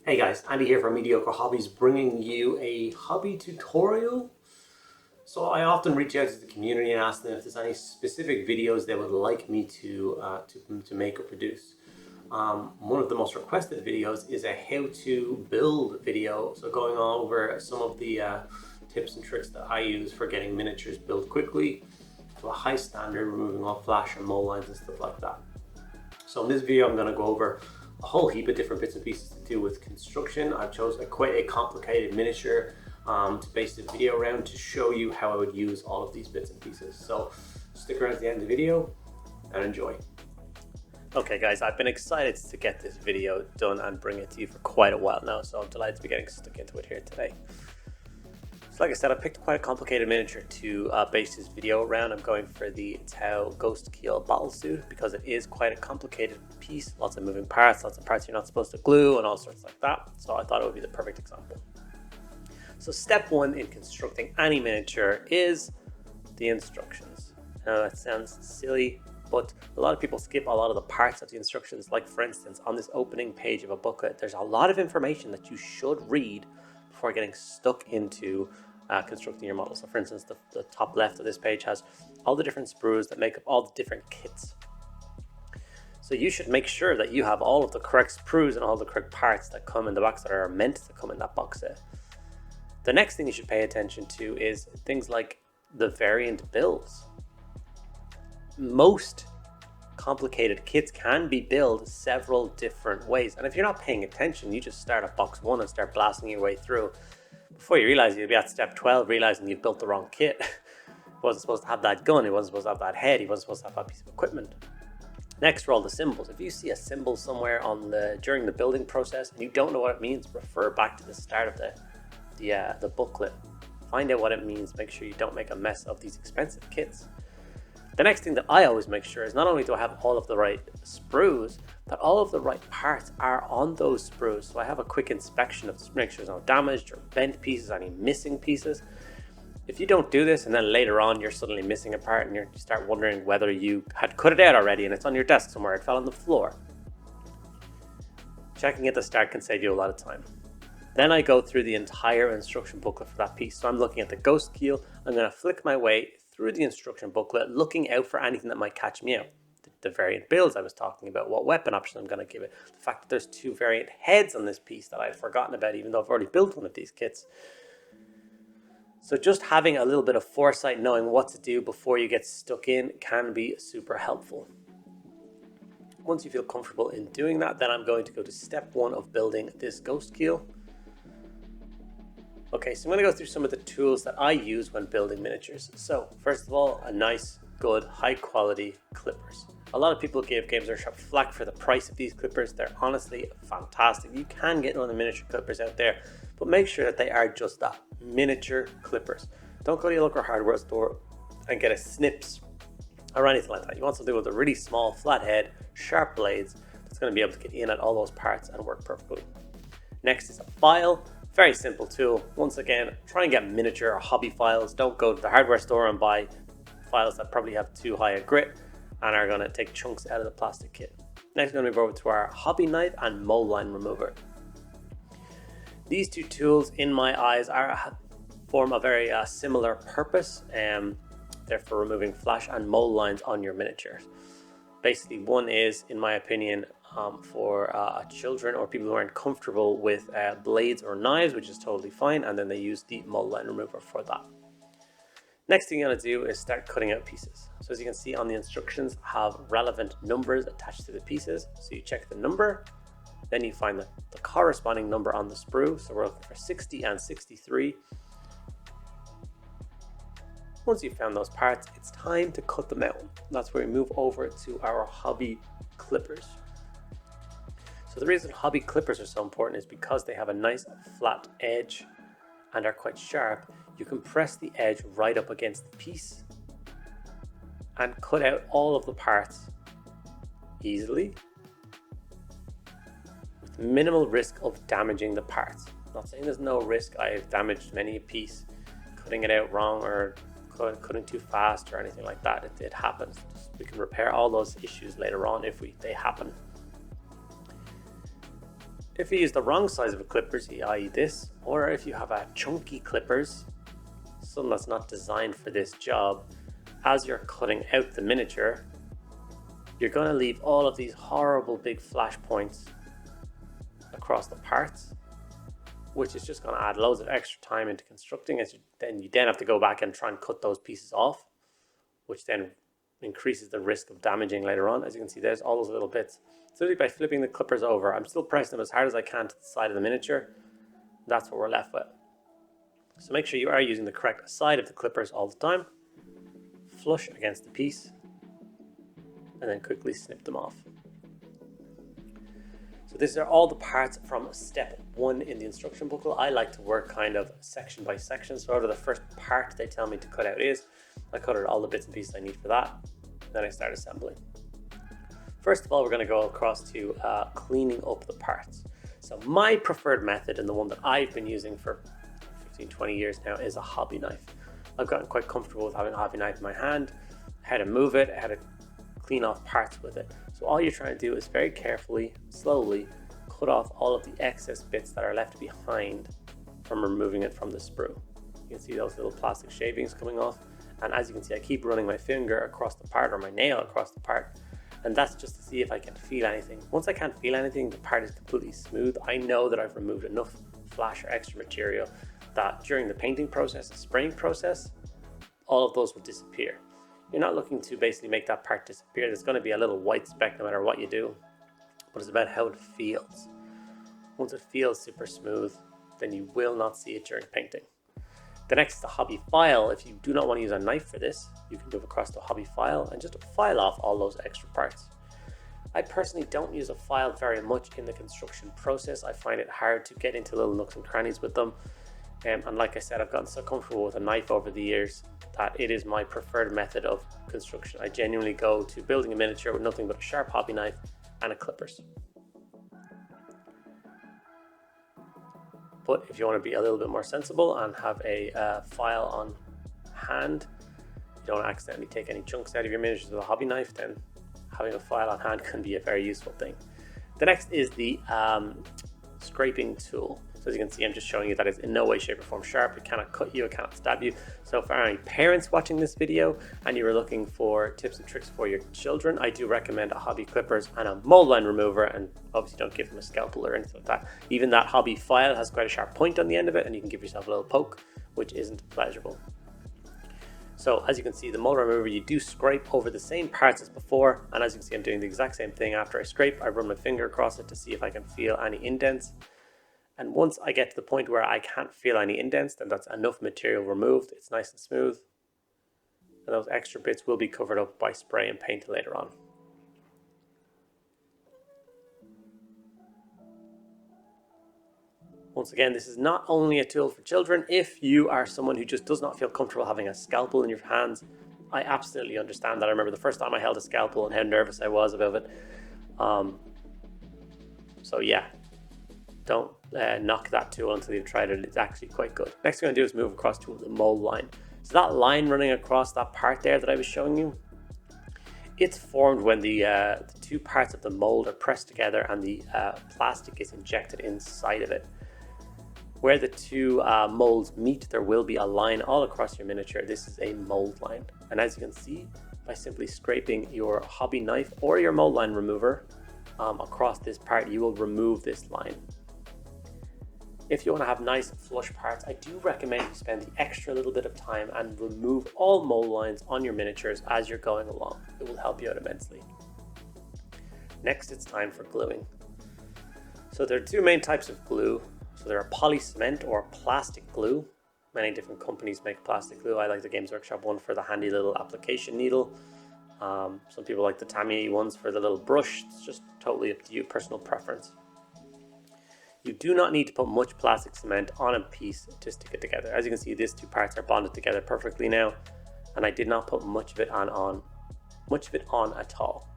Hey guys, Andy here from Mediocre Hobbies, bringing you a hobby tutorial. So I often reach out to the community and ask them if there's any specific videos they would like me to make or produce. One of the most requested videos is a how to build video, so going over some of the tips and tricks that I use for getting miniatures built quickly to a high standard, removing all flash and mold lines and stuff like that. So in this video I'm going to go over a whole heap of different bits and pieces to do with construction. I've chosen quite a complicated miniature to base the video around to show you how I would use all of these bits and pieces. So stick around to the end of the video and enjoy. Okay guys, I've been excited to get this video done and bring it to you for quite a while now, so I'm delighted to be getting stuck into it here today. So like I said, I picked quite a complicated miniature to base this video around. I'm going for the Tau Ghost Keel battle suit because it is quite a complicated piece. Lots of moving parts, lots of parts you're not supposed to glue and all sorts like that. So I thought it would be the perfect example. So step one in constructing any miniature is the instructions. Now that sounds silly, but a lot of people skip a lot of the parts of the instructions. Like for instance, on this opening page of a booklet, there's a lot of information that you should read before getting stuck into constructing your model. So for instance, the top left of this page has all the different sprues that make up all the different kits. So you should make sure that you have all of the correct sprues and all the correct parts that come in the box that are meant to come in that box set. The next thing you should pay attention to is things like the variant builds. Most complicated kits can be built several different ways, and if you're not paying attention, you just start at box 1 and start blasting your way through. Before you realize, you'll be at step 12 realizing you've built the wrong kit. It wasn't supposed to have that gun, it wasn't supposed to have that head, it wasn't supposed to have that piece of equipment. Next are all the symbols. If you see a symbol somewhere during the building process and you don't know what it means, refer back to the start of the booklet. Find out what it means, make sure you don't make a mess of these expensive kits. The next thing that I always make sure is not only do I have all of the right sprues, but all of the right parts are on those sprues. So I have a quick inspection of to make sure there's no damaged or bent pieces, any missing pieces. If you don't do this and then later on you're suddenly missing a part and you start wondering whether you had cut it out already and it's on your desk somewhere, it fell on the floor, checking at the start can save you a lot of time. Then I go through the entire instruction booklet for that piece. So I'm looking at the ghost keel. I'm going to flick my way through the instruction booklet, looking out for anything that might catch me out. The variant builds I was talking about, what weapon option I'm going to give it, the fact that there's 2 variant heads on this piece that I had forgotten about, even though I've already built one of these kits. So just having a little bit of foresight, knowing what to do before you get stuck in, can be super helpful. Once you feel comfortable in doing that, then I'm going to go to step 1 of building this ghost keel. Okay, so I'm going to go through some of the tools that I use when building miniatures. So first of all, a nice, good, high quality clippers. A lot of people give Games Workshop flack for the price of these clippers. They're honestly fantastic. You can get other miniature clippers out there, but make sure that they are just that, miniature clippers. Don't go to your local hardware store and get a snips or anything like that. You want something with a really small flat head, sharp blades, that's going to be able to get in at all those parts and work perfectly. Next is a file. Very simple tool. Once again, try and get miniature or hobby files. Don't go to the hardware store and buy files that probably have too high a grit and are going to take chunks out of the plastic kit. Next, we're going to move over to our hobby knife and mold line remover. These 2 tools, in my eyes, form a very similar purpose. They're for removing flash and mold lines on your miniatures. Basically, one is, in my opinion, for children or people who aren't comfortable with blades or knives, which is totally fine, and then they use the mold line remover for that. Next thing you're going to do is start cutting out pieces. So as you can see on the instructions, have relevant numbers attached to the pieces. So you check the number, then you find the corresponding number on the sprue. So we're looking for 60 and 63. Once you've found those parts, it's time to cut them out. That's where we move over to our hobby clippers. So the reason hobby clippers are so important is because they have a nice flat edge and are quite sharp. You can press the edge right up against the piece and cut out all of the parts easily with minimal risk of damaging the parts. I'm not saying there's no risk. I've damaged many a piece cutting it out wrong or cutting too fast or anything like that. It happens. We can repair all those issues later on if they happen. If you use the wrong size of a clippers, i.e. this, or if you have a chunky clippers, something that's not designed for this job, as you're cutting out the miniature, you're going to leave all of these horrible big flash points across the parts, which is just going to add loads of extra time into constructing. You then have to go back and try and cut those pieces off, which then increases the risk of damaging later on. As you can see, there's all those little bits. So by flipping the clippers over, I'm still pressing them as hard as I can to the side of the miniature. That's what we're left with. So make sure you are using the correct side of the clippers all the time. Flush against the piece, and then quickly snip them off. So these are all the parts from step 1 in the instruction booklet. I like to work kind of section by section. So whatever the first part they tell me to cut out is, I cut out all the bits and pieces I need for that. Then I start assembling. First of all, we're going to go across to cleaning up the parts. So my preferred method, and the one that I've been using for 15-20 years now, is a hobby knife. I've gotten quite comfortable with having a hobby knife in my hand, how to move it, how to clean off parts with it. So all you're trying to do is very carefully, slowly cut off all of the excess bits that are left behind from removing it from the sprue. You can see those little plastic shavings coming off, and as you can see, I keep running my finger across the part, or my nail across the part, and that's just to see if I can feel anything. Once I can't feel anything, the part is completely smooth. I know that I've removed enough flash or extra material that during the painting process, the spraying process, all of those will disappear. You're not looking to basically make that part disappear. There's going to be a little white speck no matter what you do, but it's about how it feels. Once it feels super smooth, then you will not see it during painting. The next is the hobby file. If you do not want to use a knife for this, you can move across to a hobby file and just file off all those extra parts. I personally don't use a file very much in the construction process. I find it hard to get into little nooks and crannies with them. And like I said, I've gotten so comfortable with a knife over the years that it is my preferred method of construction. I genuinely go to building a miniature with nothing but a sharp hobby knife and a clippers. But if you want to be a little bit more sensible and have a file on hand, you don't accidentally take any chunks out of your miniatures with a hobby knife, then having a file on hand can be a very useful thing. The next is the scraping tool. So as you can see, I'm just showing you that it's in no way, shape or form sharp. It cannot cut you, it cannot stab you. So for any parents watching this video and you were looking for tips and tricks for your children, I do recommend a hobby clippers and a mold line remover, and obviously don't give them a scalpel or anything like that. Even that hobby file has quite a sharp point on the end of it, and you can give yourself a little poke, which isn't pleasurable. So as you can see, the mold remover, you do scrape over the same parts as before, and as you can see, I'm doing the exact same thing. After I scrape, I run my finger across it to see if I can feel any indents. And once I get to the point where I can't feel any indents, then that's enough material removed. It's nice and smooth. And those extra bits will be covered up by spray and paint later on. Once again, this is not only a tool for children. If you are someone who just does not feel comfortable having a scalpel in your hands, I absolutely understand that. I remember the first time I held a scalpel and how nervous I was about it. So yeah, don't knock that tool until you've tried it. It's actually quite good. Next thing I'm going to do is move across to the mold line. So that line running across that part there that I was showing you, it's formed when the two parts of the mold are pressed together and the plastic is injected inside of it. Where the two molds meet, there will be a line all across your miniature. This is a mold line. And as you can see, by simply scraping your hobby knife or your mold line remover across this part, you will remove this line. If you want to have nice flush parts, I do recommend you spend the extra little bit of time and remove all mold lines on your miniatures as you're going along. It will help you out immensely. Next, it's time for gluing. So there are two main types of glue. So there are poly cement or plastic glue. Many different companies make plastic glue. I like the Games Workshop one for the handy little application needle. Some people like the Tamiya ones for the little brush. It's just totally up to you, personal preference. You do not need to put much plastic cement on a piece to stick it together. As you can see, these two parts are bonded together perfectly now, and I did not put much of it on at all.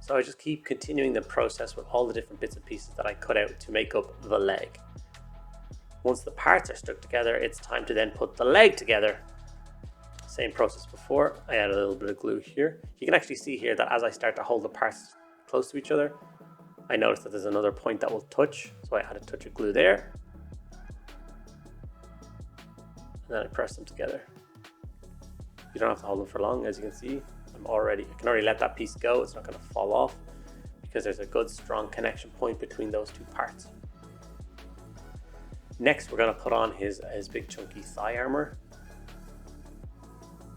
So I just keep continuing the process with all the different bits and pieces that I cut out to make up the leg. Once the parts are stuck together, it's time to then put the leg together. Same process before. I add a little bit of glue here. You can actually see here that as I start to hold the parts close to each other, I noticed that there's another point that will touch, so I add a touch of glue there. And then I press them together. You don't have to hold them for long, as you can see. I can already let that piece go. It's not going to fall off because there's a good strong connection point between those two parts. Next, we're going to put on his big chunky thigh armor.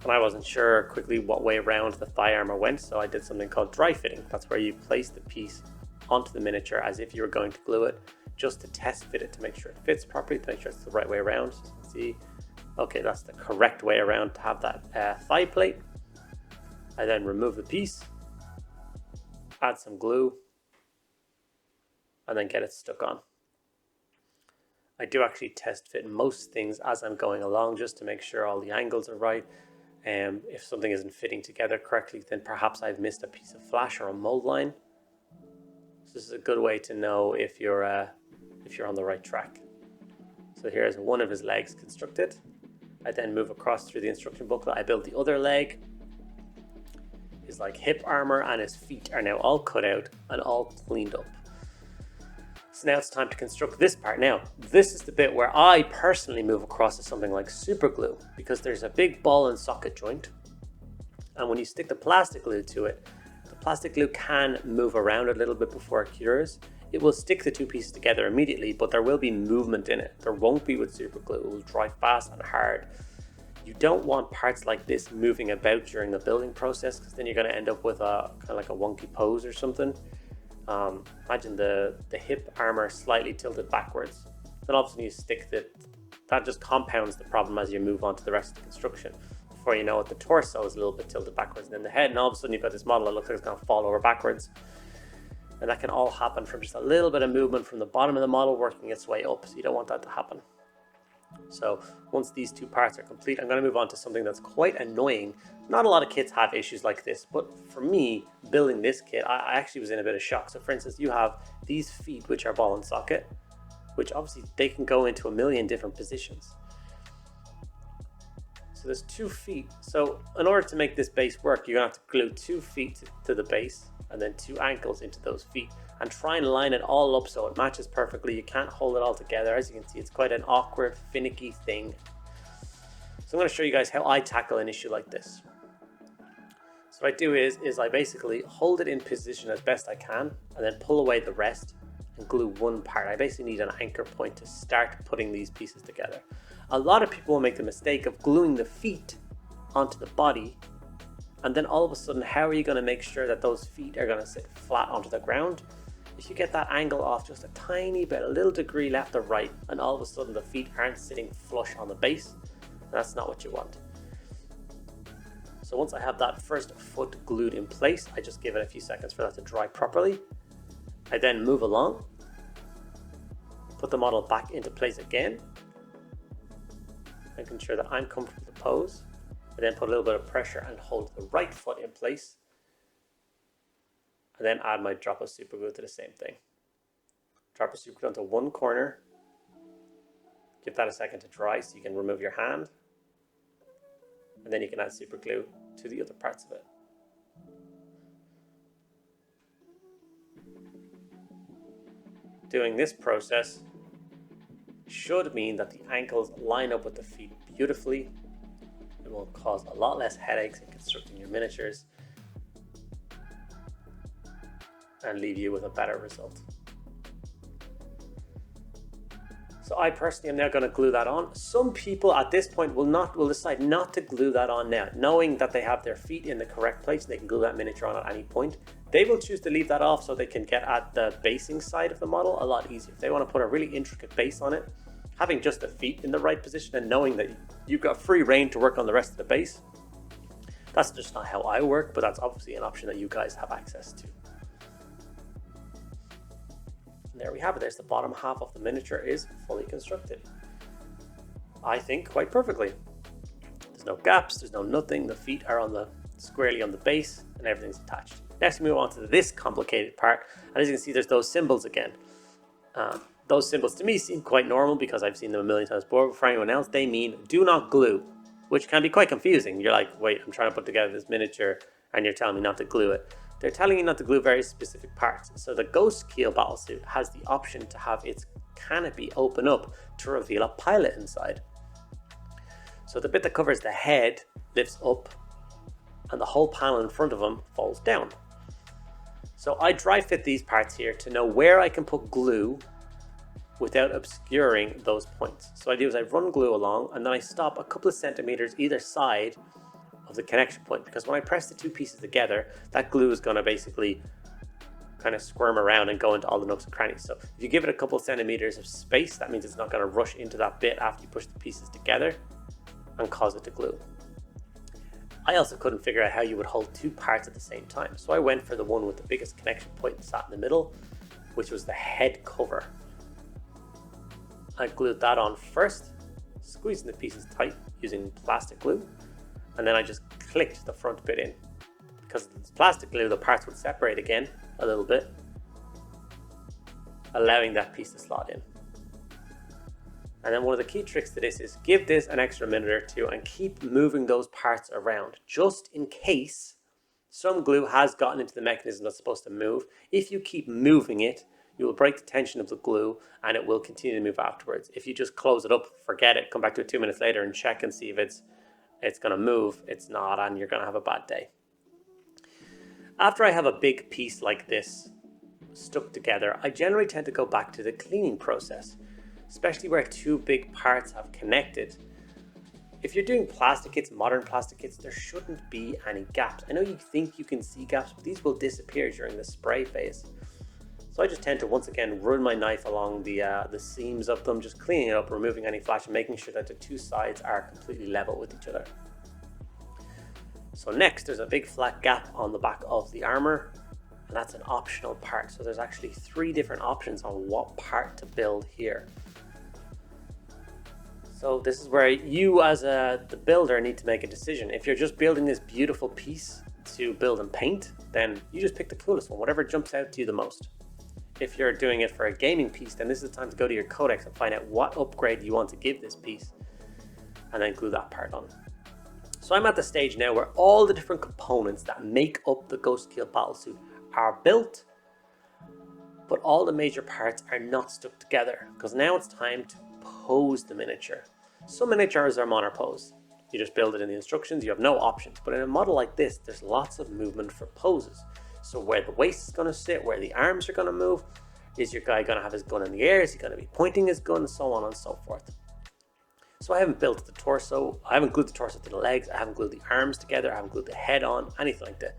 And I wasn't sure quickly what way around the thigh armor went, so I did something called dry fitting. That's where you place the piece onto the miniature as if you were going to glue it, just to test fit it to make sure it fits properly, to make sure it's the right way around. So you can see, okay, that's the correct way around to have that thigh plate. I then remove the piece, add some glue, and then get it stuck on. I do actually test fit most things as I'm going along, just to make sure all the angles are right. If something isn't fitting together correctly, then perhaps I've missed a piece of flash or a mold line. So this is a good way to know if you're on the right track. So here's one of his legs constructed. I then move across through the instruction booklet. I build the other leg. His hip armor and his feet are now all cut out and all cleaned up. So now it's time to construct this part. Now, this is the bit where I personally move across to something like super glue, because there's a big ball and socket joint. And when you stick the plastic glue to it, the plastic glue can move around a little bit before it cures. It will stick the two pieces together immediately, but there will be movement in it. There won't be with super glue. It will dry fast and hard. You don't want parts like this moving about during the building process, because then you're going to end up with a kind of like a wonky pose or something. Imagine the hip armor slightly tilted backwards. Then all of a sudden you stick that just compounds the problem as you move on to the rest of the construction. Before you know it, the torso is a little bit tilted backwards, and then the head, and all of a sudden you've got this model that looks like it's going to fall over backwards. And that can all happen from just a little bit of movement from the bottom of the model working its way up, so you don't want that to happen. So once these two parts are complete, I'm going to move on to something that's quite annoying. Not a lot of kits have issues like this, but for me, building this kit, I actually was in a bit of shock. So for instance, you have these feet, which are ball and socket, which obviously they can go into a million different positions. So there's 2 feet. So in order to make this base work, you're going to have to glue 2 feet to the base and then 2 ankles into those feet, and try and line it all up so it matches perfectly. You can't hold it all together. As you can see, it's quite an awkward, finicky thing. So I'm going to show you guys how I tackle an issue like this. So what I do is I basically hold it in position as best I can, and then pull away the rest and glue one part. I basically need an anchor point to start putting these pieces together. A lot of people will make the mistake of gluing the feet onto the body, and then all of a sudden, how are you going to make sure that those feet are going to sit flat onto the ground? If you get that angle off just a tiny bit, a little degree left or right, and all of a sudden the feet aren't sitting flush on the base, that's not what you want. So once I have that first foot glued in place, I just give it a few seconds for that to dry properly. I then move along, put the model back into place again, making sure that I'm comfortable with the pose. I then put a little bit of pressure and hold the right foot in place, and then add my drop of super glue to the same thing. Drop of super glue onto one corner, give that a second to dry so you can remove your hand, and then you can add super glue to the other parts of it. Doing this process should mean that the ankles line up with the feet beautifully. It will cause a lot less headaches in constructing your miniatures and leave you with a better result. So I personally am now going to glue that on. Some people at this point will decide not to glue that on now, knowing that they have their feet in the correct place and they can glue that miniature on at any point. They will choose to leave that off so they can get at the basing side of the model a lot easier. If they want to put a really intricate base on it, having just the feet in the right position and knowing that you've got free reign to work on the rest of the base, that's just not how I work, but that's obviously an option that you guys have access to. And there we have it. There's the bottom half of the miniature is fully constructed. I think quite perfectly. There's no gaps, there's no nothing. The feet are squarely on the base and everything's attached. Next we move on to this complicated part, and as you can see, there's those symbols again. Those symbols to me seem quite normal because I've seen them a million times before. For anyone else, they mean do not glue, which can be quite confusing. You're like, wait, I'm trying to put together this miniature and you're telling me not to glue it. they're telling you not to glue very specific parts. So the Ghost Keel battlesuit has the option to have its canopy open up to reveal a pilot inside. So the bit that covers the head lifts up and the whole panel in front of him falls down. So I dry fit these parts here to know where I can put glue without obscuring those points. So what I do is I run glue along and then I stop a couple of centimeters either side of the connection point, because when I press the two pieces together, that glue is going to basically kind of squirm around and go into all the nooks and crannies. So if you give it a couple of centimeters of space, that means it's not going to rush into that bit after you push the pieces together and cause it to glue. I also couldn't figure out how you would hold two parts at the same time, so I went for the one with the biggest connection point and sat in the middle, which was the head cover. I glued that on first, squeezing the pieces tight using plastic glue, and then I just clicked the front bit in. Because it's plastic glue, the parts would separate again a little bit, allowing that piece to slot in. And then one of the key tricks to this is give this an extra minute or two and keep moving those parts around, just in case some glue has gotten into the mechanism that's supposed to move. If you keep moving it, you will break the tension of the glue and it will continue to move afterwards. If you just close it up, forget it, come back to it 2 minutes later and check and see if it's going to move, it's not, and you're going to have a bad day. After I have a big piece like this stuck together, I generally tend to go back to the cleaning process, especially where two big parts have connected. If you're doing plastic kits, modern plastic kits, there shouldn't be any gaps. I know you think you can see gaps, but these will disappear during the spray phase. So I just tend to once again run my knife along the seams of them, just cleaning it up, removing any flash and making sure that the two sides are completely level with each other. So next, there's a big flat gap on the back of the armor, and that's an optional part. So there's actually 3 different options on what part to build here. So this is where you as the builder need to make a decision. If you're just building this beautiful piece to build and paint, then you just pick the coolest one, whatever jumps out to you the most. If you're doing it for a gaming piece, then this is the time to go to your codex and find out what upgrade you want to give this piece and then glue that part on. So I'm at the stage now where all the different components that make up the Ghost Keel battlesuit are built, but all the major parts are not stuck together, because now it's time to pose the miniature. Some miniatures are mono pose. You just build it in the instructions, you have no options. But in a model like this, there's lots of movement for poses. So where the waist is going to sit, where the arms are going to move, is your guy going to have his gun in the air, is he going to be pointing his gun, and so on and so forth. So I haven't built the torso, I haven't glued the torso to the legs, I haven't glued the arms together, I haven't glued the head on, anything like that.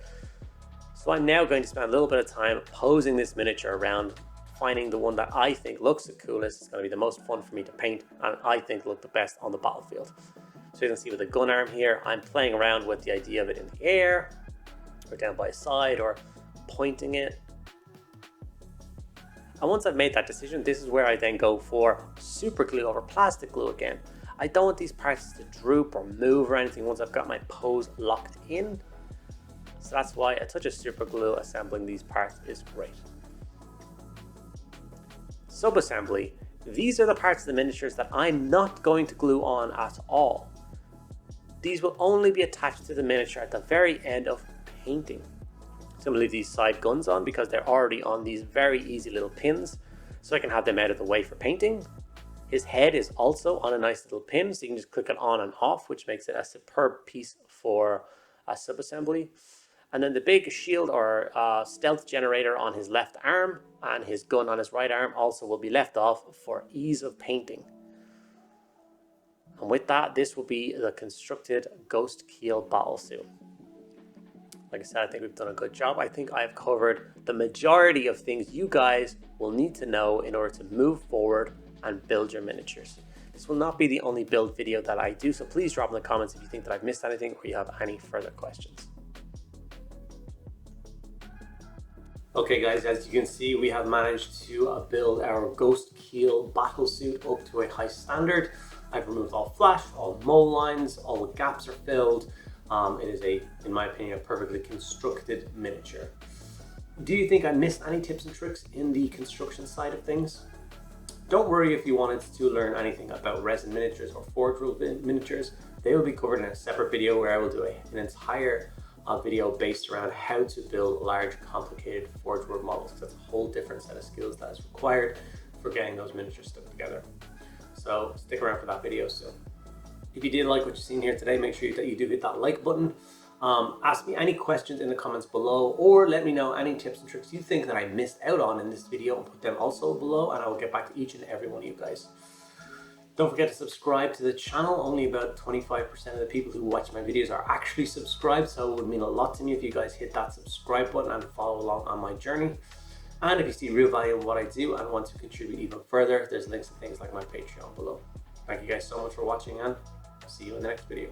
So I'm now going to spend a little bit of time posing this miniature around, finding the one that I think looks the coolest, it's going to be the most fun for me to paint, and I think look the best on the battlefield. So you can see with the gun arm here, I'm playing around with the idea of it in the air, or down by his side, or pointing it. And once I've made that decision, this is where I then go for super glue over plastic glue again. I don't want these parts to droop or move or anything once I've got my pose locked in. So that's why a touch of super glue assembling these parts is great. Sub-assembly. These are the parts of the miniatures that I'm not going to glue on at all. These will only be attached to the miniature at the very end of painting. So I'm going to leave these side guns on because they're already on these very easy little pins, so I can have them out of the way for painting. His head is also on a nice little pin, so you can just click it on and off, which makes it a superb piece for a sub-assembly. And then the big shield or stealth generator on his left arm and his gun on his right arm also will be left off for ease of painting. And with that, this will be the constructed Ghost Keel battlesuit. Like I said, I think we've done a good job. I think I've covered the majority of things you guys will need to know in order to move forward and build your miniatures. This will not be the only build video that I do, so please drop in the comments if you think that I've missed anything or you have any further questions. Okay guys, as you can see, we have managed to build our Ghost Keel battlesuit up to a high standard. I've removed all flash, all mole lines, all the gaps are filled. It is in my opinion, a perfectly constructed miniature. Do you think I missed any tips and tricks in the construction side of things? Don't worry if you wanted to learn anything about resin miniatures or forge rule miniatures. They will be covered in a separate video where I will do an entire a video based around how to build large, complicated Forge World models. That's a whole different set of skills that is required for getting those miniatures stuck together. So stick around for that video soon. If you did like what you've seen here today, make sure that you do hit that like button. Ask me any questions in the comments below, or let me know any tips and tricks you think that I missed out on in this video, and put them also below, and I will get back to each and every one of you guys. Don't forget to subscribe to the channel. Only about 25% of the people who watch my videos are actually subscribed, so it would mean a lot to me if you guys hit that subscribe button and follow along on my journey. And if you see real value in what I do and want to contribute even further, there's links to things like my Patreon below. Thank you guys so much for watching, and I'll see you in the next video.